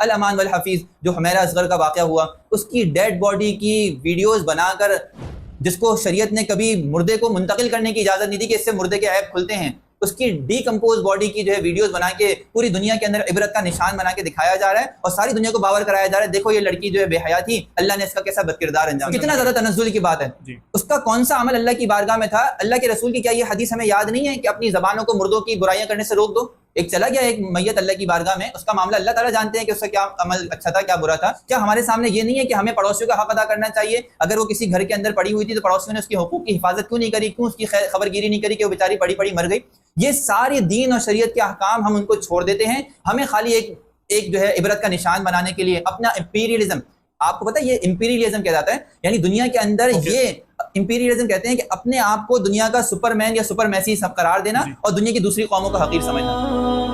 अल अमान वल हफीज़, जो हुमैरा असगर का वाक़या हुआ, उसकी डेड बॉडी की वीडियोस बनाकर, जिसको शरीयत ने कभी मुर्दे को मुंतकिल करने की इजाज़त नहीं दी कि इससे मुर्दे के ऐब खुलते हैं, उसकी डीकम्पोज बॉडी की जो है वीडियोस बना के पूरी दुनिया के अंदर इबरत का निशान बना के दिखाया जा रहा है और सारी दुनिया को बावर कराया जा रहा है, देखो ये लड़की जो है बेहया थी, अल्लाह ने इसका कैसा बदकिरदार अंजाम। कितना ज्यादा तनज़्ज़ुल की बात है। उसका कौन सा अमल अल्लाह की बारगाह में था? अल्लाह के रसूल की क्या ये हदीस हमें याद नहीं है कि अपनी ज़बानों को मुर्दों की बुराइयां करने से रोक दो? एक चला गया एक मैयत अल्लाह की बारगाह में, उसका मामला अल्लाह ताला जानते हैं कि उसका क्या अमल अच्छा था क्या बुरा था। क्या हमारे सामने ये नहीं है कि हमें पड़ोसियों का हक अदा करना चाहिए? अगर वो किसी घर के अंदर पड़ी हुई थी तो पड़ोसियों ने उसकी हुकूक की हिफाजत क्यों नहीं करी, क्यों उसकी खबरगिरी नहीं करी कि वो बेचारी पड़ी पड़ी मर गई? ये सारे दीन और शरीयत के अहकाम हम उनको छोड़ देते हैं, हमें खाली एक जो है इबरत का निशान बनाने के लिए अपना इंपीरियलिज्म। आपको पता है ये इंपीरियलिज्म क्या जाता है, यानी दुनिया के अंदर ये इंपीरियलिज्म कहते हैं कि अपने आप को दुनिया का सुपरमैन या सुपर मैसी सब करार देना और दुनिया की दूसरी कौमों का हकीर समझना।